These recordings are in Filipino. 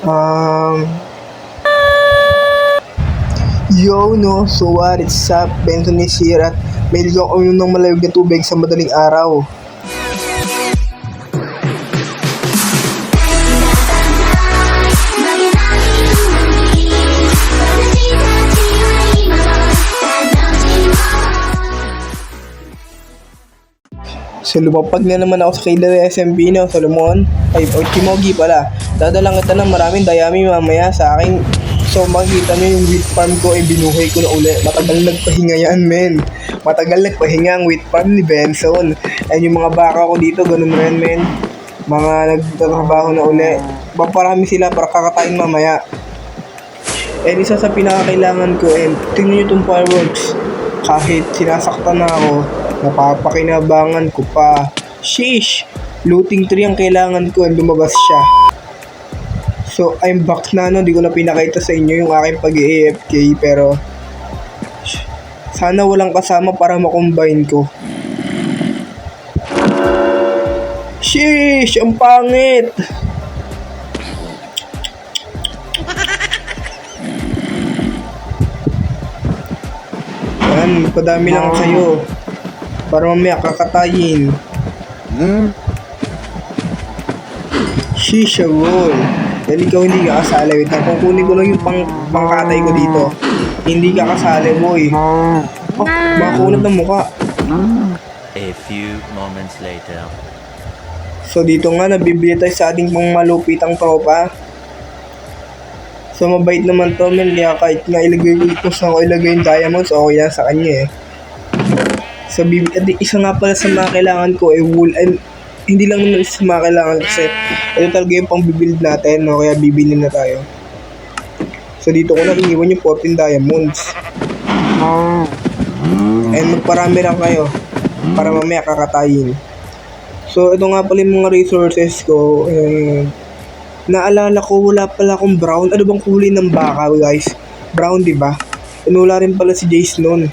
Um, Yo, no, so what, it's up, Benson is here at may ligaw ko ng malayog na tubig sa madaling araw. So lumapag na naman ako sa Kailan SMB, no, Solomon, ay Chimogi pala. Dadalang kita ng maraming dayami mamaya sa akin. So makikita nyo yung wheat farm ko ay binuhay ko na uli. Matagal nagpahinga yan, men. Matagal nagpahinga ang wheat farm ni Benson. Ayun yung mga baka ko dito, ganun rin, men. Mga nagtatrabaho na uli. Paparami sila para kakatain mamaya. And isa sa pinakakailangan ko, tingnan nyo itong fireworks. Kahit sinasaktan na ako, napapakinabangan ko pa. Sheesh! Looting tree ang kailangan ko and lumabas siya. So, I'm back na, no? Di ko na pinakita sa inyo yung aking pag-AFK, pero sana walang kasama para makombine ko. Sheesh! Ang pangit! Yan, padami lang kayo para mamaya kakatayin. Shisha roll. Dahil ikaw hindi ka kasali. Wait lang, kukunin ko lang yung pangkatay ko dito. Hindi ka kasali, boy. Oh, makunat ng muka. A few moments later. So dito nga, nabibili tayo sa ating pangmalupitang tropa. So mabait naman to, men. Kaya kahit nga ilagay ko kung saan ko ilagay yung diamonds, okay yan sa kanya eh. So isa nga pala sa mga kailangan ko ay wool. Hindi lang naman isa sa mga kailangan kasi ito talaga yung pang-build natin, no? Kaya bibili na tayo. So dito ko na iniwan yung 14 diamonds. And magparami lang kayo para mamaya kakatayin. So ito nga pala yung mga resources ko. Naalala ko wala pala akong brown. Ano bang kulay ng baka, guys? Brown, di ba? And wala rin pala si Jace nun.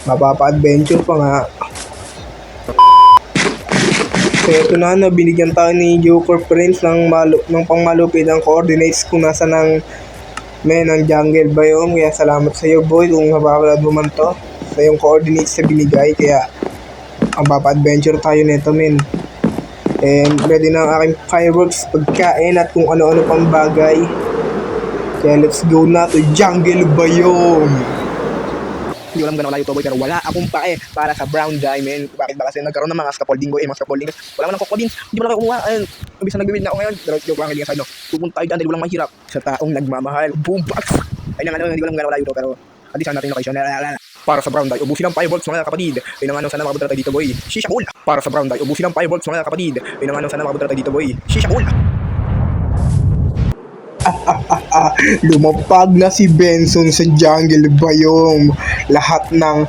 Mapapa-adventure pa nga. So ito na, binigyan tayo ni Joker Prince ng pangmalupit ng coordinates kung nasa ng jungle biome. Kaya salamat sa iyo, boy, kung mapapalad mo man to sa yung coordinates na binigay. Kaya ang papa-adventure tayo nito, men. And ready na ang aking fireworks, pagkain at kung ano-ano pang bagay. Kaya let's go na to jungle biome. Hindi ko alam gano'n layo to, boy, pero wala akong pae para sa brown diamond. Bakit ba? Kasi nagkaroon ng mga scaffolding, boy, mga scaffolding. Wala man ng crocodile, hindi mo lang kayo kumuha. Ayun, mabisa nag-build na ako ngayon. Pero joke lang, hindi nga sa inyo. Pupunta tayo dyan dahil walang mahirap sa taong nagmamahal. Boombox! Ayun nga, hindi ko alam gano'n layo to, pero at least natin location. Para sa brown die, ubusin ang fireworks mga kapatid. Pinangano sana makabutara tayo dito, boy. Shisha cool. Para sa brown die, ubusin ang fireworks mga kapatid. Pinangano sana makabutara tayo dito, boy. Shisha cool. Lumapag na si Benson sa jungle biome. Lahat ng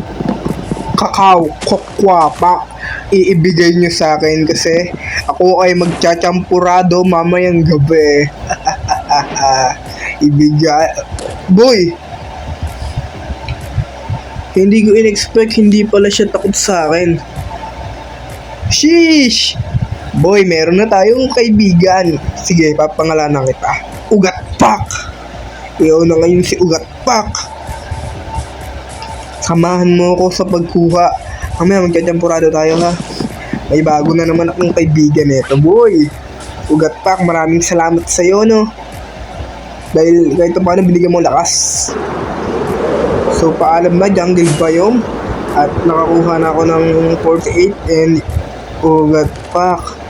kakao, kokwa pa iibigay nyo sa akin kasi ako ay magchachampurado mamayang gabi. Ibigay. Boy! Hindi ko in-expect, hindi pala siya takot sa akin. Sheesh! Boy, meron na tayong kaibigan. Sige, papangalanan kita. Ugat Pak! Ikaw na ngayon si Ugat Pak. Samahan mo ako sa pagkuha. Mamaya magkatampurado tayo, ha. May bago na naman akong kaibigan nito, boy. Ugat Pak, maraming salamat sa'yo, no. Dahil kahit paano binigyan mo lakas. So paalam na jungle biome. At nakakuha na ako ng 48 and Ugat Pak.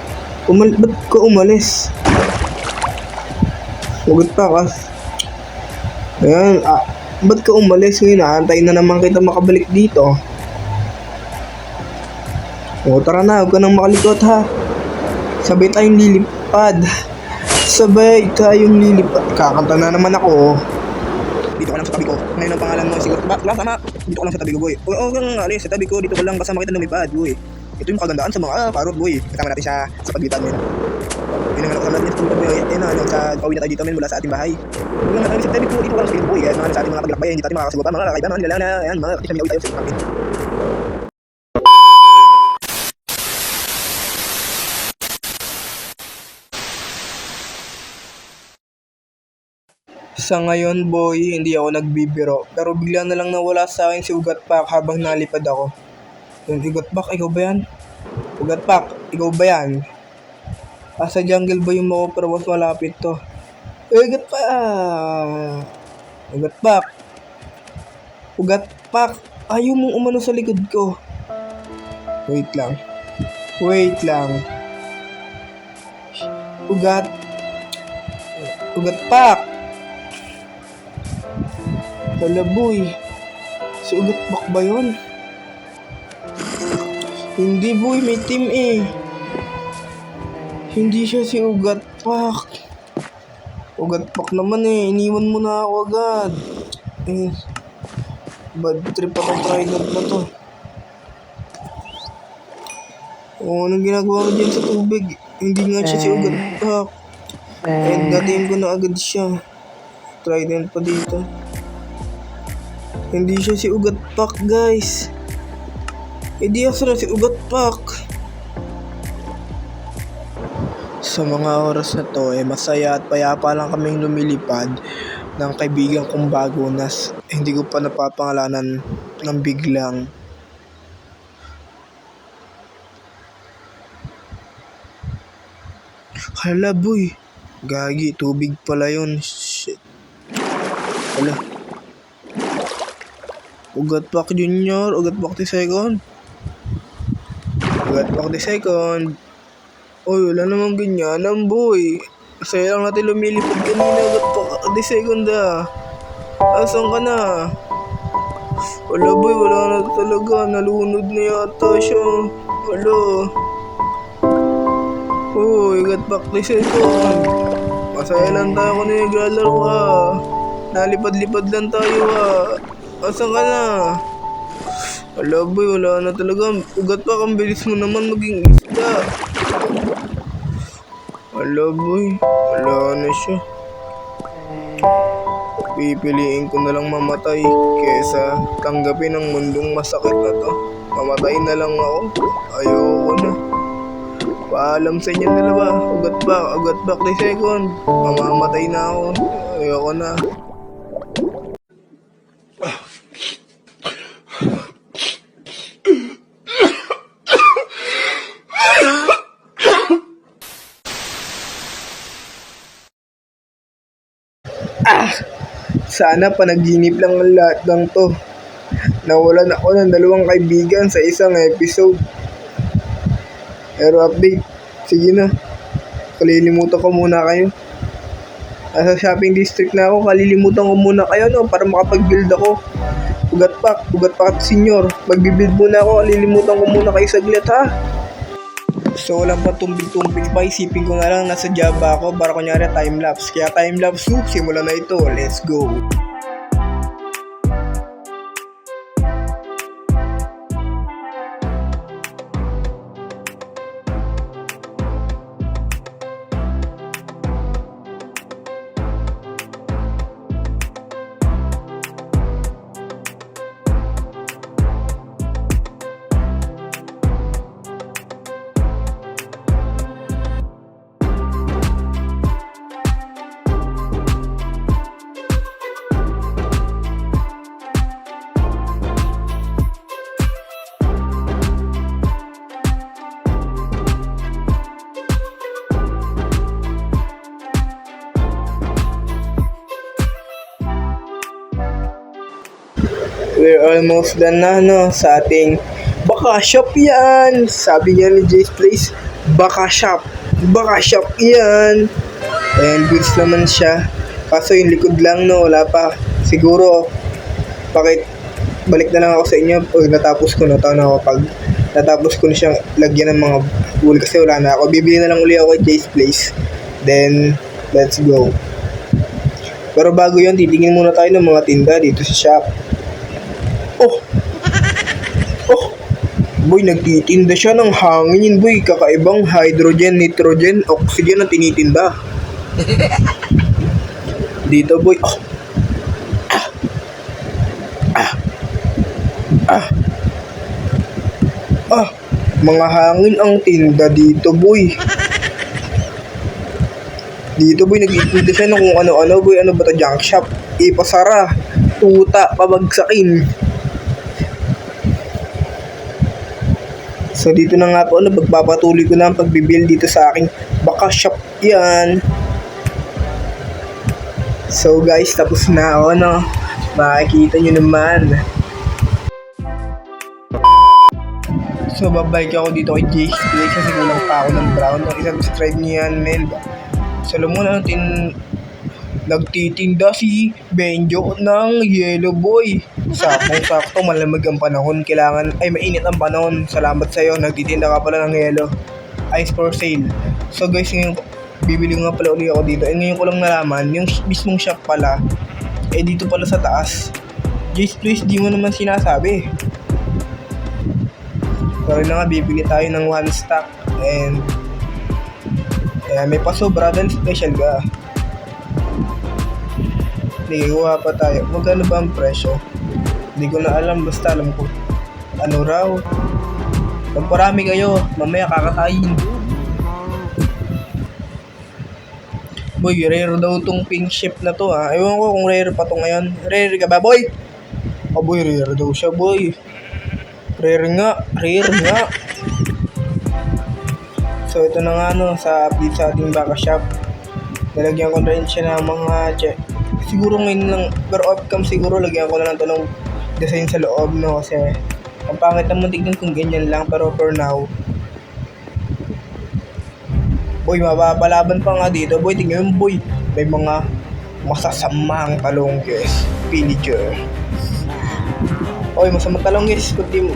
Ba't ka umalis? Ugat Pak, ayan, ba't ka umalis? Ngayon, naantay na naman kita makabalik dito. O tara na, huwag ka nang makalikot, ha. Sabay tayong lilipad. Sabay tayong lilipad. Kakanta na naman ako. Dito ka lang sa tabi ko. Ngayon ang pangalan mo siguro. Tama. Dito ka lang sa tabi ko, boy. O kang alis sa tabi ko. Dito ko lang kasama kita lumipad, boy. Ito yung kagandaan sa mga parot, boy. Kasama natin siya sa paglitan, men. Yun ang kasama natin sa boy. Ayun na, sa pauwi na tayo dito, men, mula sa ating bahay. Huwag lang natin sa tabi ko. Dito ka lang sa tabi ko, boy. Kaya sa ating mga paglakbay, hindi tayo makakasubo pa. Mga kakaiba, mga na, ayan, mga kapit na may tayo sa pangkin. Sa ngayon, boy, hindi ako nagbibiro. Pero bigla na lang nawala sa akin si Ugat Pak habang nalipad ako. Yung Ugat Pak, ikaw ba yan? Ugat Pak, ikaw ba yan? Sa jungle ba yung mo pero mas malapit to? Ugat Pak! Ugat Pak! Ugat Pak! Ayaw mong umano sa likod ko. Wait lang. Wait lang. Ugat. Ugat Pak! Wala boy. Si Ugat Pak ba yun? Hindi boy, may team eh. Hindi siya si Ugat Pak. Ugat Pak naman eh. Iniwan mo na ako agad. Bad trip ako trident na to. Anong ginagawa mo dyan sa tubig? Hindi nga siya si Ugat Pak. Dating ko na agad siya. Trident pa dito. Hindi siya si Ugat Pak, guys. Hindi ako na si Ugat Pak. Sa mga oras na to, masaya at payapa lang kaming lumilipad ng kaibigan kong bago na hindi ko pa napapangalanan ng biglang. Hala boy, gagi, tubig pala yun. Shit. Hala. Ugat Pak Junior, Ugat Pak the second. Ugat Pak the second. Oy, wala namang ganyan, boy. Masaya lang natin lumilipad kanina, Ugat Pak the second ah. Asan ka na? Wala boy, wala na talaga. Nalunod na yata siya. Wala. Uy, Ugat Pak the second. Masaya lang tayo kung naglalaro ka. Nalipad-lipad lang tayo ah. Asan ka na? Wala boy, wala na talaga. Ugat Pak, ang bilis mo naman maging isda. Wala boy, wala na siya. Pipiliin ko na lang mamatay kesa tanggapin ang mundong masakit na to. Mamatay na lang ako. Ayoko na. Paalam sa inyo dalawa. Ugat Pak the second. Mamamatay na ako. Ayoko na. Sana panaginip lang ang lahat ng to. Nawalan ako ng 2 kaibigan sa isang episode. Pero update, sige na. Kalilimutan ko muna kayo. Nasa shopping district na ako, kalilimutan ko muna kayo no, para makapag-build ako. Ugat Pak Senior. Magbibuild muna ako, kalilimutan ko muna kayo saglit ha. So walang pa tumbig-tumbig pa, isipin ko na lang nasa Java ako para kunyari time-lapse. Kaya time-lapse, simulan na ito, let's go! We're almost done na no sa ating baka shop yan. Sabi niya ni Jay's Place, baka shop yan. Ayan, goods naman siya. Kaso yung likod lang no, wala pa. Siguro, balik na lang ako sa inyo pag natapos ko na pag natapos ko na siyang lagyan ng mga wool kasi wala na ako. Bibili na lang uli ako kay Jay's Place. Then, let's go. Pero bago yun, titingin muna tayo ng mga tinda dito sa shop. Oh! Boy, nagtitinda siya ng hangin, boy. Kakaibang hydrogen, nitrogen, oxygen na tinitinda. Dito, boy. Oh! Mga hangin ang tinda dito, boy. Dito boy, nag-iipon siya ng kung ano-ano boy. Ano ba to, junk shop? Ipasara, tuta, pabagsakin. So dito na nga po, magpapatuloy ko na ang pagbibuild dito sa aking baka shop yan. So guys, tapos na ako, no? Makikita nyo naman. So babalik ako dito kay Jace Play kasi kulang pa ako ng brown. I-subscribe nyo yan, men. So alam mo na natin, nagtitinda si Benjo ng Yellow Boy. Saktong-sakto, malamig ang panahon. Mainit ang panahon. Salamat sa'yo, nagtitinda ka pala ng yellow. Ice for sale. So guys, ngayon, bibili nga pala ulit ako dito. Ngayon ko lang nalaman, yung mismong shop pala, dito pala sa taas. Jace, please, di mo naman sinasabi. Sorry na nga, bibili tayo ng one stock. And, may pasobra dahil special ka. Hindi, kuha pa tayo. Magkano ba ang presyo? Hindi ko na alam, basta alam ko. Ano raw? Pagparami kayo, mamaya kakatayin. Boy, rare daw tong pink ship na to ha. Ewan ko kung rare pa to ngayon. Rare ka ba, boy? Oh boy, rare daw siya, boy. Rare nga. So ito na nga no, sa update sa ating baka shop. Nalagyan ko na rin siya ng mga siguro ngayon lang, pero off-cam siguro lagyan ko na lang ito ng design sa loob, no? Kasi ang pangit naman tignan kung ganyan lang, pero for now, boy, mapapalaban pa nga dito, boy. Tingnan mo, boy, may mga masasamang talonggis, pillager. Oy, masamang talonggis, kundi mo.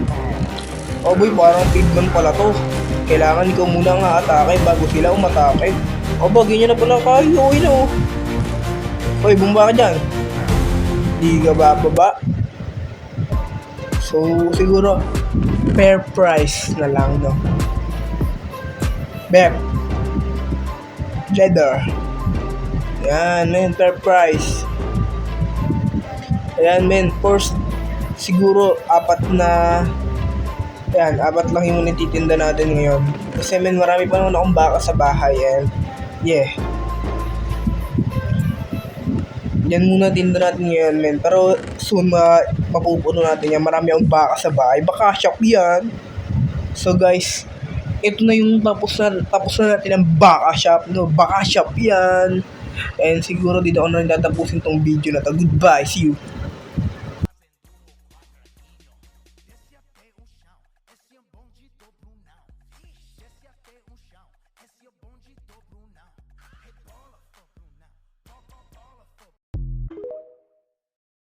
Oh boy, parang pigman pala to. Kailangan ikaw muna nga atake bago sila umatake. O ba, ganyan na pala kayo, no? Oy, bumba ka dyan. Di ka bababa. So, siguro, fair price na lang, no? Bep. Leather. Yan, men, fair price. Ayan, men, first, siguro, apat lang yung natitinda natin ngayon. Kasi, men, marami pa naman akong baka sa bahay, and, yeah. Yan muna tinda natin ngayon, men. Pero soon mapupuno natin yan. Marami akong baka sa bahay. Baka shop yan. So guys, ito na yung tapos na natin ang baka shop, no? Baka shop yan. And siguro dito ako na rin tatapusin tong video na to. Goodbye, see you.